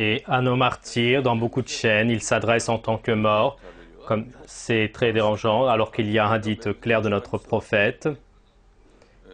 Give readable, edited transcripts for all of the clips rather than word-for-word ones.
Et à nos martyrs, dans beaucoup de chaînes, ils s'adressent en tant que morts, comme c'est très dérangeant, alors qu'il y a un hadith clair de notre prophète.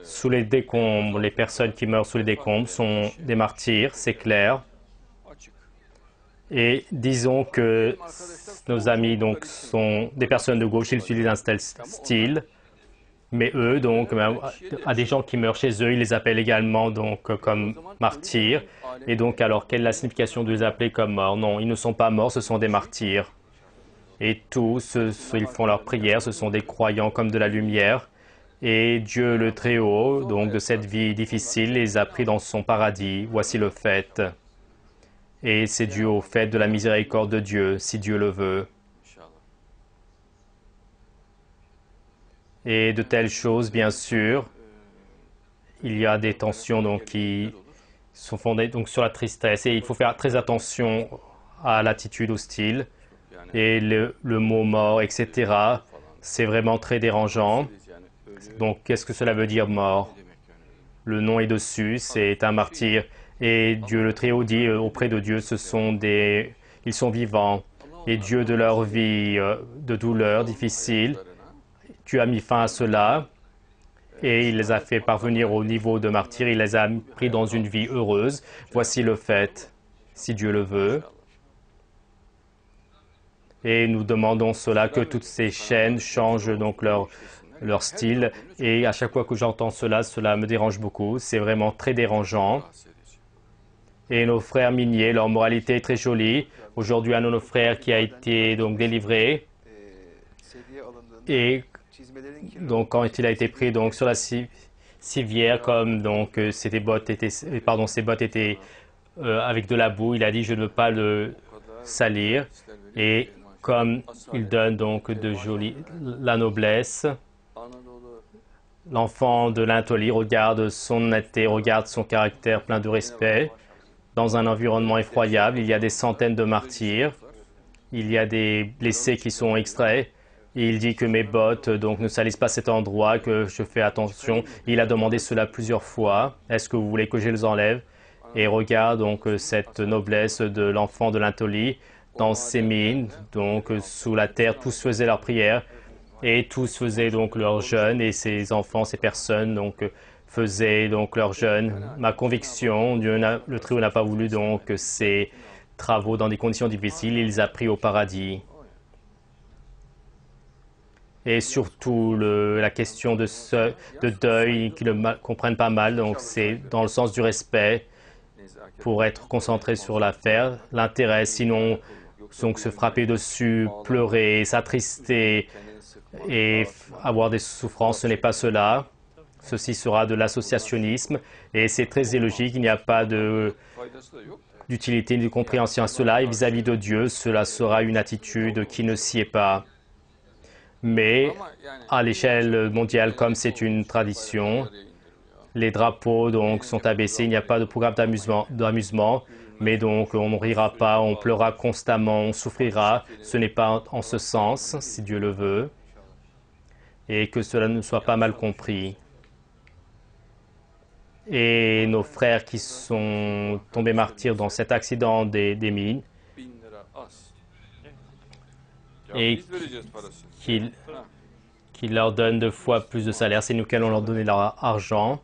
Sous les décombres, les personnes qui meurent sous les décombres sont des martyrs, c'est clair. Et disons que nos amis donc sont des personnes de gauche, ils utilisent un tel style, mais eux donc à des gens qui meurent chez eux, ils les appellent également donc comme martyrs. Et donc alors quelle est la signification de les appeler comme morts? Non, ils ne sont pas morts, ce sont des martyrs. Et tous, ils font leurs prières, ce sont des croyants comme de la lumière. Et Dieu le Très-Haut, donc de cette vie difficile, les a pris dans son paradis. Voici le fait. Et c'est dû au fait de la miséricorde de Dieu, si Dieu le veut. Et de telles choses, bien sûr, il y a des tensions donc, qui sont fondées donc, sur la tristesse. Et il faut faire très attention à l'attitude hostile. Et le mot mort, etc., c'est vraiment très dérangeant. Donc, qu'est-ce que cela veut dire mort? Le nom est dessus, c'est un martyr. Et Dieu le Très-Haut dit auprès de Dieu, ils sont vivants. Et Dieu de leur vie de douleur difficile, tu as mis fin à cela. Et il les a fait parvenir au niveau de martyr, il les a pris dans une vie heureuse. Voici le fait, si Dieu le veut. Et nous demandons cela, que toutes ces chaînes changent donc leur style. Et à chaque fois que j'entends cela, cela me dérange beaucoup. C'est vraiment très dérangeant. Et nos frères miniers, leur moralité est très jolie. Aujourd'hui, un de nos frères qui a été donc délivré. Et donc, quand il a été pris donc sur la civière, comme donc ses bottes étaient avec de la boue, il a dit je ne veux pas le salir. Et comme il donne donc la noblesse, l'enfant de l'Anatolie regarde son honnêteté, regarde son caractère plein de respect. Dans un environnement effroyable, il y a des centaines de martyrs, il y a des blessés qui sont extraits. Et il dit que mes bottes donc, ne salissent pas cet endroit, que je fais attention. Il a demandé cela plusieurs fois. Est-ce que vous voulez que je les enlève? Et regarde donc cette noblesse de l'enfant de l'Anatolie dans ses mines, donc sous la terre, tous faisaient leur prière et tous faisaient donc leur jeûne et ces enfants, ces personnes donc faisaient donc leur jeûne. Ma conviction, le Très-Haut n'a pas voulu donc ces travaux dans des conditions difficiles, il les a pris au paradis. Et surtout la question de deuil, qu'ils ne comprennent pas mal, donc c'est dans le sens du respect pour être concentré sur l'affaire, l'intérêt, sinon donc se frapper dessus, pleurer, s'attrister et avoir des souffrances, ce n'est pas cela. Ceci sera de l'associationnisme et c'est très illogique, il n'y a pas d'utilité ni de compréhension à cela et vis-à-vis de Dieu, cela sera une attitude qui ne s'y est pas. Mais à l'échelle mondiale, comme c'est une tradition, les drapeaux donc sont abaissés, il n'y a pas de programme d'amusement, mais donc on ne rira pas, on pleurera constamment, on souffrira. Ce n'est pas en ce sens, si Dieu le veut, et que cela ne soit pas mal compris. Et nos frères qui sont tombés martyrs dans cet accident des mines, et qui leur donnent 2 fois plus de salaire, c'est nous qui allons leur donner leur argent.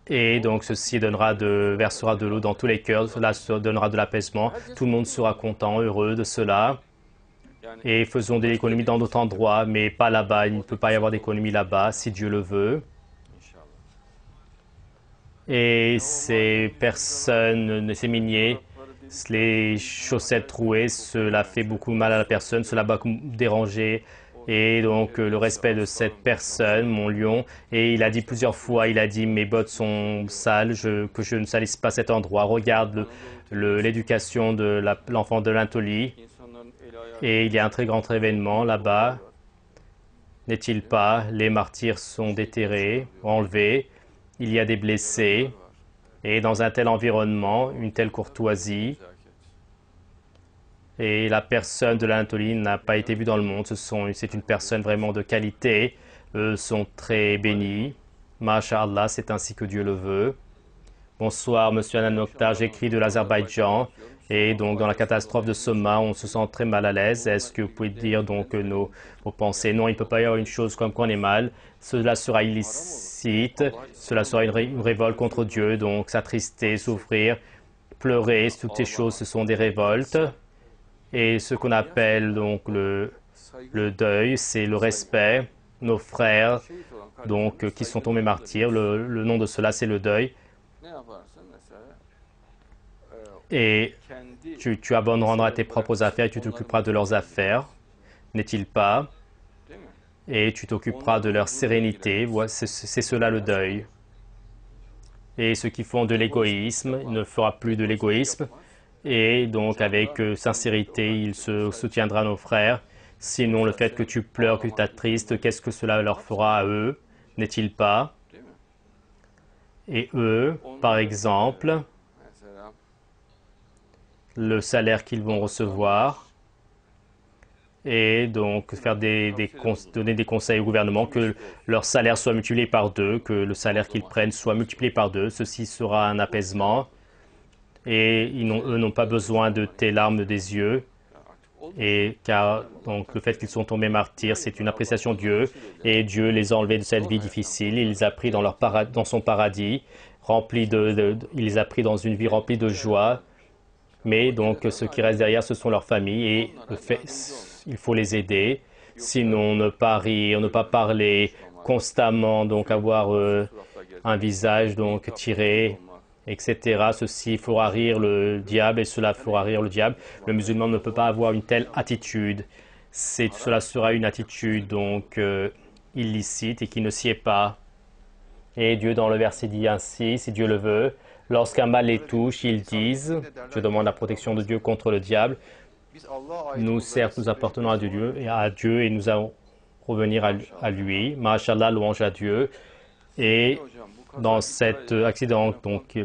Et donc ceci versera de l'eau dans tous les cœurs, cela donnera de l'apaisement. Tout le monde sera content, heureux de cela. Et faisons de l'économie dans d'autres endroits, mais pas là-bas. Il ne peut pas y avoir d'économie là-bas, si Dieu le veut. Et ces personnes, ces miniers, les chaussettes trouées, cela fait beaucoup mal à la personne, cela va déranger. Et donc le respect de cette personne, mon lion, et il a dit plusieurs fois, il a dit mes bottes sont sales, que je ne salisse pas cet endroit. Regarde l'éducation de l'enfant de l'Anatolie. Et il y a un très grand événement là-bas, n'est-il pas? Les martyrs sont déterrés, enlevés, il y a des blessés. Et dans un tel environnement, une telle courtoisie, et la personne de l'Anatolie n'a pas été vue dans le monde. C'est une personne vraiment de qualité. Eux sont très bénis. Masha'Allah, c'est ainsi que Dieu le veut. Bonsoir, Monsieur Anan Mokhtar, j'écris de l'Azerbaïdjan. Et donc, dans la catastrophe de Soma, on se sent très mal à l'aise. Est-ce que vous pouvez dire donc vos pensées? Non, il ne peut pas y avoir une chose comme qu'on est mal. Cela sera illicite. Cela sera une révolte contre Dieu. Donc, s'attrister, souffrir, pleurer, toutes ces choses, ce sont des révoltes. Et ce qu'on appelle donc le deuil, c'est le respect. Nos frères, donc, qui sont tombés martyrs, le nom de cela, c'est le deuil. Et tu abandonneras tes propres affaires et tu t'occuperas de leurs affaires, n'est-il pas? Et tu t'occuperas de leur sérénité. C'est cela le deuil. Et ceux qui font de l'égoïsme, il ne fera plus de l'égoïsme. Et donc avec sincérité, il se soutiendra nos frères. Sinon, le fait que tu pleures, que tu t'attristes, qu'est-ce que cela leur fera à eux, n'est-il pas? Et eux, par exemple, le salaire qu'ils vont recevoir et donc donner des conseils au gouvernement que leur salaire soit multiplié par 2, que le salaire qu'ils prennent soit multiplié par 2. Ceci sera un apaisement et eux n'ont pas besoin de tes larmes des yeux. Et car donc, le fait qu'ils sont tombés martyrs, c'est une appréciation de Dieu et Dieu les a enlevés de cette vie difficile. Il les a pris dans son paradis, il les a pris dans une vie remplie de joie. Mais donc, ce qui reste derrière, ce sont leurs familles et il faut les aider. Sinon, ne pas rire, ne pas parler constamment, donc avoir un visage donc tiré, etc. Ceci fera rire le diable et cela fera rire le diable. Le musulman ne peut pas avoir une telle attitude. Cela sera une attitude donc illicite et qui ne s'y est pas. Et Dieu dans le verset dit ainsi, si Dieu le veut, lorsqu'un mal les touche, ils disent, je demande la protection de Dieu contre le diable. Nous, certes, nous appartenons à Dieu et nous allons revenir à lui. Masha'Allah, louange à Dieu. Et dans cet accident, donc,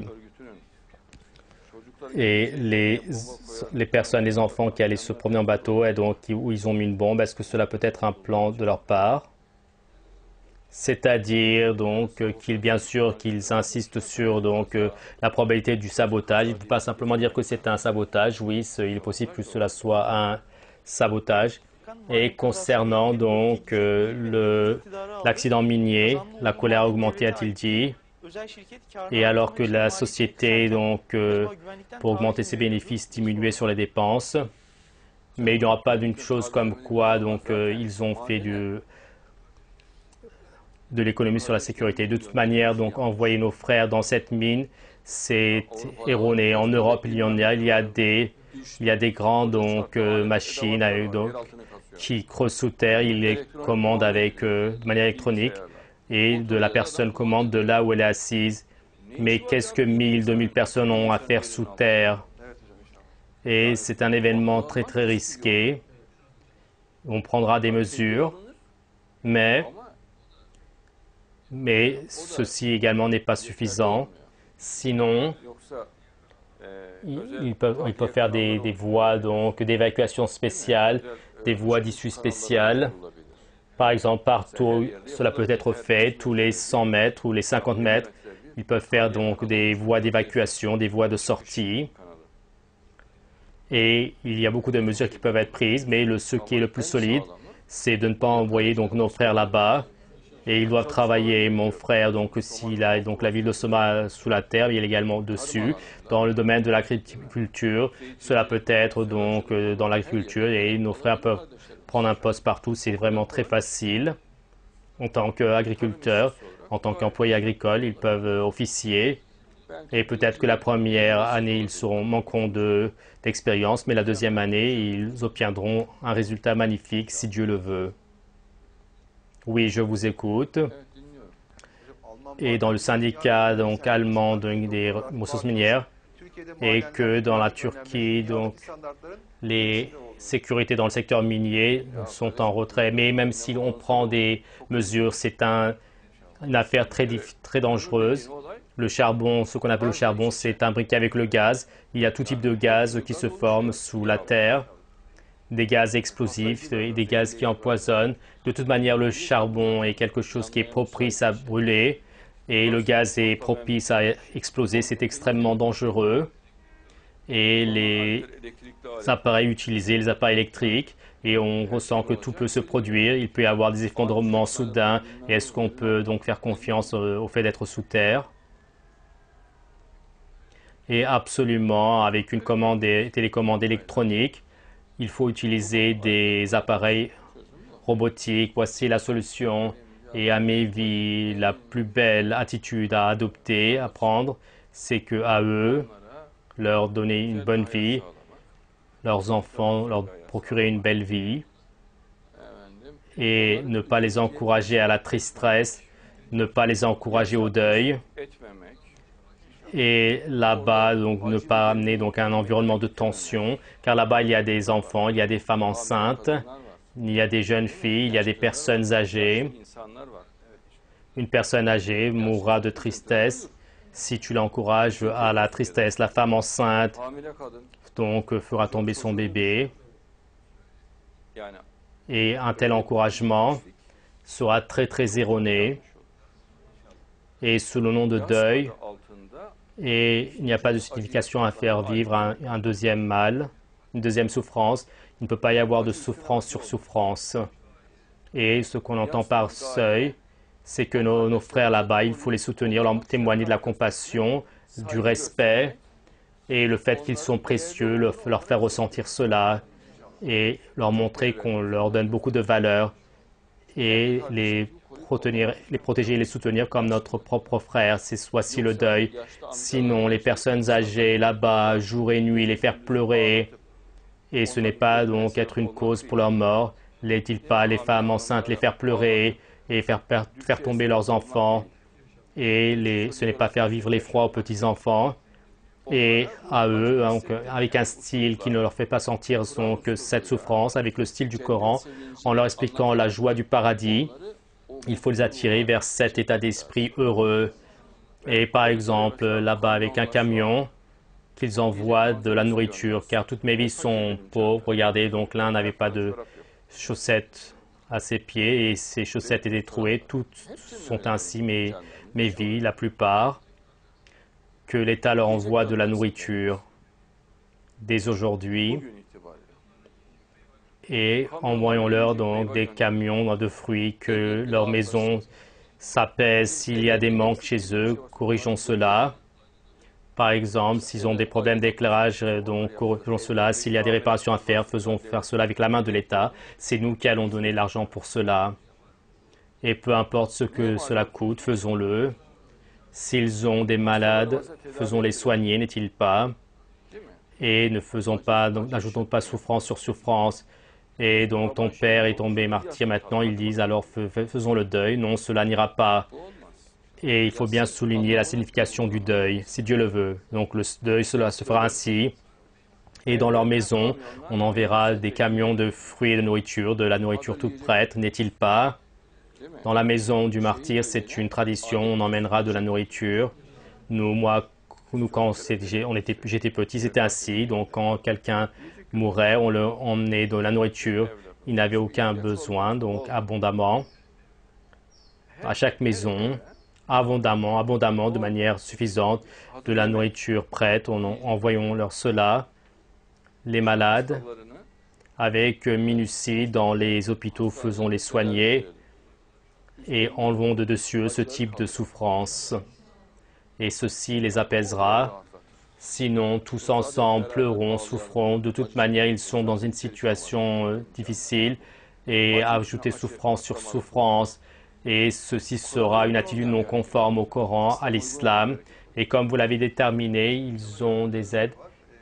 et les personnes, les enfants qui allaient se promener en bateau, et donc où ils ont mis une bombe, est-ce que cela peut être un plan de leur part? C'est-à-dire donc bien sûr qu'ils insistent sur donc la probabilité du sabotage. Il ne faut pas simplement dire que c'est un sabotage. Oui, il est possible que cela soit un sabotage. Et concernant donc l'accident minier, la colère a augmenté, a-t-il dit. Et alors que la société donc pour augmenter ses bénéfices diminuait sur les dépenses, mais il n'y aura pas d'une chose comme quoi donc ils ont fait de l'économie sur la sécurité. De toute manière, donc, envoyer nos frères dans cette mine, c'est erroné. En Europe, il y a des grandes donc, machines qui creusent sous terre. Ils les commandent de manière électronique et la personne commande de là où elle est assise. Mais qu'est-ce que 2000 personnes ont à faire sous terre? Et c'est un événement très, très risqué. On prendra des mesures, mais ceci également n'est pas suffisant. Sinon, ils peuvent faire des voies d'évacuation spéciales, des voies d'issue spéciales. Par exemple, partout, cela peut être fait, tous les 100 mètres ou les 50 mètres. Ils peuvent faire donc des voies d'évacuation, des voies de sortie. Et il y a beaucoup de mesures qui peuvent être prises, mais ce qui est le plus solide, c'est de ne pas envoyer donc nos frères là-bas. Et ils doivent travailler, mon frère, donc s'il a donc la ville de Soma sous la terre, il est également au-dessus, dans le domaine de l'agriculture. Cela peut être donc dans l'agriculture et nos frères peuvent prendre un poste partout. C'est vraiment très facile. En tant qu'agriculteurs, en tant qu'employés agricoles, ils peuvent officier. Et peut-être que la première année, ils manqueront d'expérience, mais la deuxième année, ils obtiendront un résultat magnifique si Dieu le veut. Oui, je vous écoute. Et dans le syndicat donc, allemand des ressources minières, et que dans la Turquie, donc, les sécurités dans le secteur minier sont en retrait. Mais même si on prend des mesures, c'est une affaire très, très dangereuse. Le charbon, ce qu'on appelle le charbon, c'est imbriqué avec le gaz. Il y a tout type de gaz qui se forment sous la terre. Des gaz explosifs et des gaz qui empoisonnent. De toute manière, le charbon est quelque chose qui est propice à brûler. et le gaz est propice à exploser, c'est extrêmement dangereux. Et les appareils utilisés, les appareils électriques, et on ressent que tout peut se produire. Il peut y avoir des effondrements soudains. Et est-ce qu'on peut donc faire confiance au fait d'être sous terre? Et absolument, avec une télécommande électronique, il faut utiliser des appareils robotiques. Voici la solution. Et à mes vies, la plus belle attitude à adopter, à prendre, c'est que à eux, leur donner une bonne vie, leurs enfants, leur procurer une belle vie et ne pas les encourager à la tristesse, ne pas les encourager au deuil. Et là-bas, donc, ne pas amener donc un environnement de tension, car là-bas, il y a des enfants, il y a des femmes enceintes, il y a des jeunes filles, il y a des personnes âgées. Une personne âgée mourra de tristesse si tu l'encourages à la tristesse. La femme enceinte, donc, fera tomber son bébé. Et un tel encouragement sera très, très erroné. Et sous le nom de deuil, et il n'y a pas de signification à faire vivre un deuxième mal, une deuxième souffrance. Il ne peut pas y avoir de souffrance sur souffrance. Et ce qu'on entend par seuil, c'est que nos frères là-bas, il faut les soutenir, leur témoigner de la compassion, du respect, et le fait qu'ils sont précieux, leur faire ressentir cela, et leur montrer qu'on leur donne beaucoup de valeur, et les protéger et les soutenir comme notre propre frère. Voici le deuil. Sinon, les personnes âgées là-bas, jour et nuit, les faire pleurer, et ce n'est pas donc être une cause pour leur mort. N'est-il pas les femmes enceintes les faire pleurer et faire tomber leurs enfants, et ce n'est pas faire vivre l'effroi aux petits-enfants, et à eux, donc, avec un style qui ne leur fait pas sentir donc, cette souffrance, avec le style du Coran, en leur expliquant la joie du paradis. Il faut les attirer vers cet état d'esprit heureux. Et par exemple, là-bas, avec un camion, qu'ils envoient de la nourriture, car toutes mes vies sont pauvres. Regardez, donc l'un n'avait pas de chaussettes à ses pieds et ses chaussettes étaient trouées. Toutes sont ainsi mes vies, la plupart, que l'État leur envoie de la nourriture dès aujourd'hui. Et envoyons-leur donc des camions de fruits, que leur maison s'apaise s'il y a des manques chez eux, corrigeons cela. Par exemple, s'ils ont des problèmes d'éclairage, donc corrigeons cela. S'il y a des réparations à faire, faisons faire cela avec la main de l'État. C'est nous qui allons donner l'argent pour cela. Et peu importe ce que cela coûte, faisons-le. S'ils ont des malades, faisons-les soigner, n'est-il pas? Et n'ajoutons pas souffrance sur souffrance. Et donc ton père est tombé martyr maintenant, ils disent alors faisons le deuil. Non, cela n'ira pas. Et il faut bien souligner la signification du deuil, si Dieu le veut. Donc le deuil, cela se fera ainsi. Et dans leur maison, on enverra des camions de fruits et de nourriture, de la nourriture toute prête, n'est-il pas? Dans la maison du martyr, c'est une tradition, on emmènera de la nourriture. Quand j'étais petit, c'était ainsi. Donc quand quelqu'un mourait, on leur emmenait de la nourriture. Il n'avait aucun besoin, donc abondamment. À chaque maison, abondamment, de manière suffisante, de la nourriture prête. Envoyons-leur cela. Les malades, avec minutie, dans les hôpitaux, faisons les soigner et enlevons de dessus eux ce type de souffrance. Et ceci les apaisera. Sinon, tous ensemble, pleurons, souffrons. De toute manière, ils sont dans une situation difficile et ajouter souffrance sur souffrance. Et ceci sera une attitude non conforme au Coran, à l'islam. Et comme vous l'avez déterminé, ils ont des aides.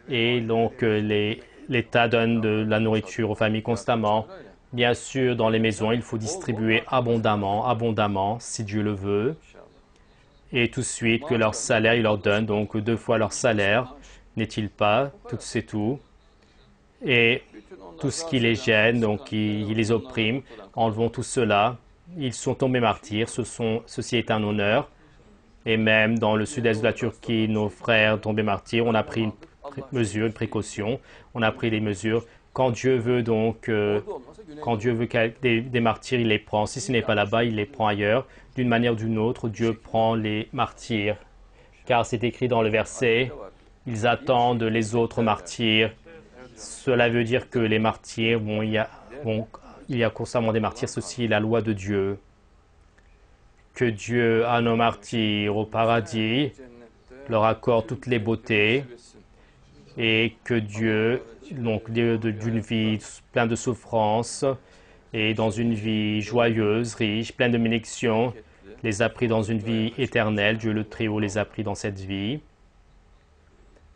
Et donc, l'État donne de la nourriture aux familles constamment. Bien sûr, dans les maisons, il faut distribuer abondamment, si Dieu le veut. Et tout de suite, que leur salaire, il leur donne, donc 2 fois leur salaire, n'est-il pas? Tout, c'est tout. Et tout ce qui les gêne, donc qui les opprime, enlevons tout cela. Ils sont tombés martyrs, ceci est un honneur. Et même dans le sud-est de la Turquie, nos frères tombés martyrs, on a pris une précaution, on a pris des mesures Quand Dieu veut donc, quand Dieu veut des martyrs, il les prend. Si ce n'est pas là-bas, il les prend ailleurs. D'une manière ou d'une autre, Dieu prend les martyrs. Car c'est écrit dans le verset, ils attendent les autres martyrs. Cela veut dire que les martyrs, il y a constamment des martyrs, ceci est la loi de Dieu. Que Dieu à nos martyrs au paradis leur accorde toutes les beautés et que Dieu, donc d'une vie pleine de souffrances et dans une vie joyeuse, riche, pleine de bénédictions, les a pris dans une vie éternelle. Dieu le Très-Haut les a pris dans cette vie.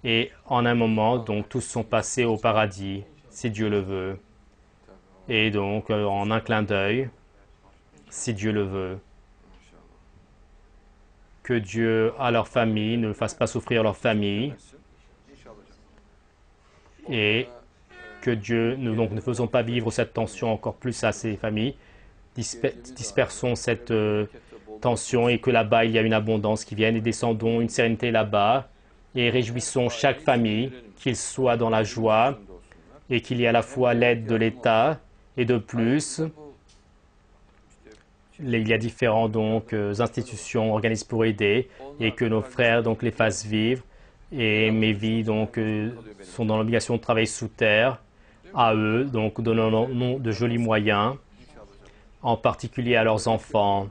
Et en un moment, donc, tous sont passés au paradis, si Dieu le veut. Et donc, en un clin d'œil, si Dieu le veut. Que Dieu à leur famille ne fasse pas souffrir leur famille. Et que Dieu, donc ne faisons pas vivre cette tension encore plus à ces familles. Dispersons cette tension et que là-bas, il y a une abondance qui vienne et descendons une sérénité là-bas et réjouissons chaque famille, qu'il soit dans la joie et qu'il y ait à la fois l'aide de l'État et de plus, il y a différentes donc, institutions, organismes pour aider et que nos frères donc, les fassent vivre. Et mes vies donc, sont dans l'obligation de travailler sous terre à eux, donc donnant de jolis moyens, en particulier à leurs enfants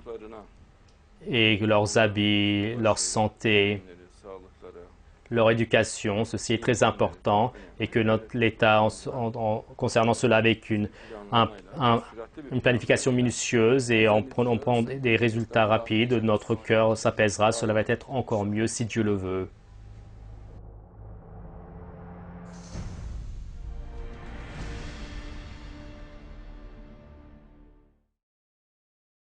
et leurs habits, leur santé, leur éducation. Ceci est très important et que l'État, concernant cela, avec une planification minutieuse et en prenant des résultats rapides, notre cœur s'apaisera. Cela va être encore mieux si Dieu le veut.